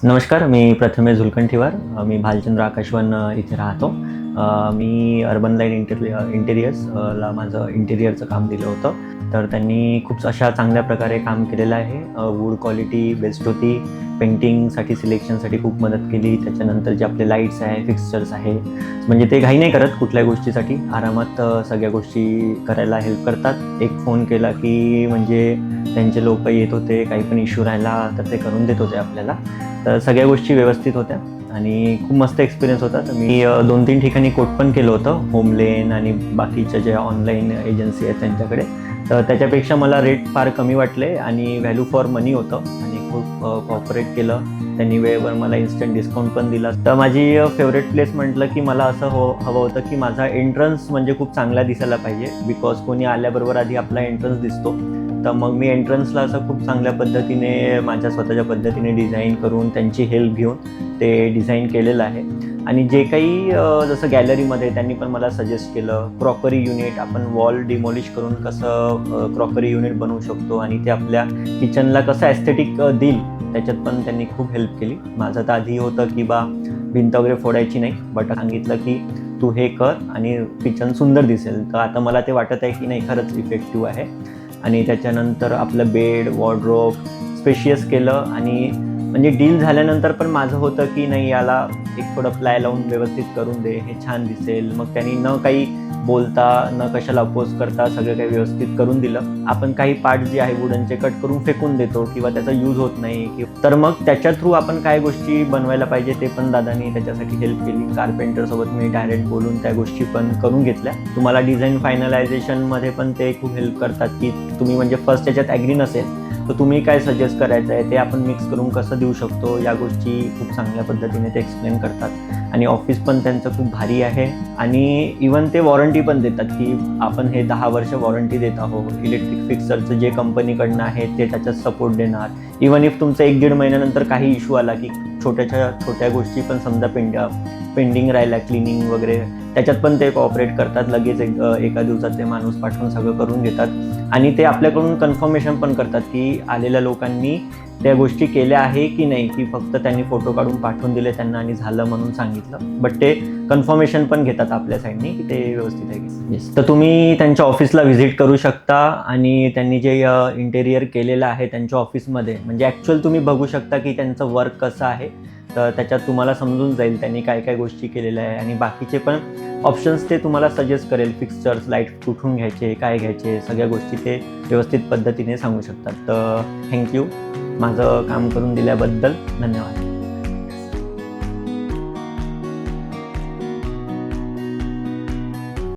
नमस्कार, मी प्रथमेश झुलकंठीवार. मी भालचंद्र आकाशवन इथे राहतो. मी अर्बन लाईन इंटेरियर्सला माझं इंटेरियरचं काम दिलं होतं. तर त्यांनी खूप अशा चांगल्या प्रकारे काम केलेलं आहे. वूड क्वालिटी बेस्ट होती. पेंटिंगसाठी सिलेक्शनसाठी खूप मदत केली. त्याच्यानंतर जे आपले लाईट्स आहे, फिक्स्चर्स आहे, म्हणजे ते घाई नाही करत कुठल्याही गोष्टीसाठी. आरामात सगळ्या गोष्टी करायला हेल्प करतात. एक फोन केला की म्हणजे त्यांचे लोक येत होते. काही पण इश्यू राहिला तर ते करून देत होते आपल्याला. तर सगळ्या गोष्टी व्यवस्थित होत्या आणि खूप मस्त एक्सपिरियन्स होता. तर मी 2-3 ठिकाणी कोट पण केलं होतं, होमलेन आणि बाकीच्या ज्या ऑनलाईन एजन्सी आहेत त्यांच्याकडे. तर त्याच्यापेक्षा मला रेट फार कमी वाटले आणि व्हॅल्यू फॉर मनी होतं आणि खूप कॉपरेट केलं त्यांनी. वेळेवर मला इन्स्टंट डिस्काउंट पण दिला. तर माझी फेवरेट प्लेस म्हटलं की मला असं हवं होतं की माझा एंट्रन्स म्हणजे खूप चांगला दिसायला पाहिजे. बिकॉज कोणी आल्याबरोबर आधी आपला एंट्रन्स दिसतो. तर मग मी एंट्रन्सला असं खूप चांगल्या पद्धतीने माझ्या स्वतःच्या पद्धतीने डिझाईन करून त्यांची हेल्प घेऊन ते डिझाईन केलेलं आहे. आणि जे काही जसं गॅलरीमध्ये त्यांनी पण मला सजेस्ट केलं, क्रॉकरी युनिट आपण वॉल डिमॉलिश करून कसं क्रॉकरी युनिट बनवू शकतो आणि ते आपल्या किचनला कसं ॲस्थेटिक देईल, त्याच्यात पण त्यांनी खूप हेल्प केली. माझं तर आधी होतं की भिंत वगैरे फोडायची नाही, बट सांगितलं की तू हे कर आणि किचन सुंदर दिसेल. तर आता मला ते वाटत आहे की नाही, खरंच इफेक्टिव्ह आहे. आणि त्याच्यानंतर आपलं बेड, वॉर्डरोब स्पेशियस केलं. आणि म्हणजे डील झाल्यानंतर पण माझं होतं की नाही, याला एक थोडं प्लाय लावून व्यवस्थित करून दे, हे छान दिसेल. मग त्यांनी न काही बोलता, न कशाला अपोज करता सगळं काही व्यवस्थित करून दिलं. आपण काही पार्ट जे आहे वुडनचे कट करून फेकून देतो किंवा त्याचा यूज होत नाही, तर मग त्याच्या थ्रू आपण काय गोष्टी बनवायला पाहिजे ते पण दादांनी त्याच्यासाठी हेल्प केली. कार्पेंटरसोबत मी डायरेक्ट बोलून त्या गोष्टी पण करून घेतल्या. तुम्हाला डिझाईन फायनलायझेशनमध्ये पण ते खूप हेल्प करतात की तुम्ही म्हणजे फर्स्ट त्याच्यात ॲग्री नसेल तर तुम्ही काय सजेस्ट करायचं आहे ते आपण मिक्स करून कसं देऊ शकतो, या गोष्टी खूप चांगल्या पद्धतीने ते एक्सप्लेन करतात. आणि ऑफिस पण त्यांचं खूप भारी आहे. आणि इवन ते वॉरंटी पण देतात की आपण हे 10 वर्ष वॉरंटी देत आहोत. इलेक्ट्रिक फिक्सरचं जे कंपनीकडनं आहे ते त्याच्यात सपोर्ट देणार. इवन इफ तुमचं 1-1.5 महिन्यानंतर काही इश्यू आला की छोट्या गोष्टी पण समजा पेंडिंग राहिल्या, क्लिनिंग वगैरे, त्याच्यात पण ते कॉपरेट करतात. लगेच एका दिवसात ते माणूस पाठवून सगळं करून घेतात. आणि ते आपल्याकडून कन्फर्मेशन पण करतात की आलेल्या लोकांनी त्या गोष्टी केल्या आहे की नाही, की फक्त त्यांनी फोटो काढून पाठवून दिले त्यांना आणि झालं म्हणून सांगितलं. बट ते कन्फर्मेशन पण घेतात आपल्या साईडनी की ते व्यवस्थित आहे की. येस, तर तुम्ही त्यांच्या ऑफिसला व्हिजिट करू शकता आणि त्यांनी जे इंटेरियर केलेलं आहे त्यांच्या ऑफिसमध्ये, म्हणजे ॲक्च्युअल तुम्ही बघू शकता की त्यांचं वर्क कसं आहे. तर त्याच्यात तुम्हाला समजून जाईल त्यांनी काय काय गोष्टी केलेल्या आहे. आणि बाकीचे पण ऑप्शन्स ते तुम्हाला सजेस्ट करेल. फिक्स्चर्स, लाईट कुठून घ्यायचे, काय घ्यायचे, सगळ्या गोष्टी ते व्यवस्थित पद्धतीने सांगू शकतात. तर थँक्यू माझं काम करून दिल्याबद्दल. धन्यवाद.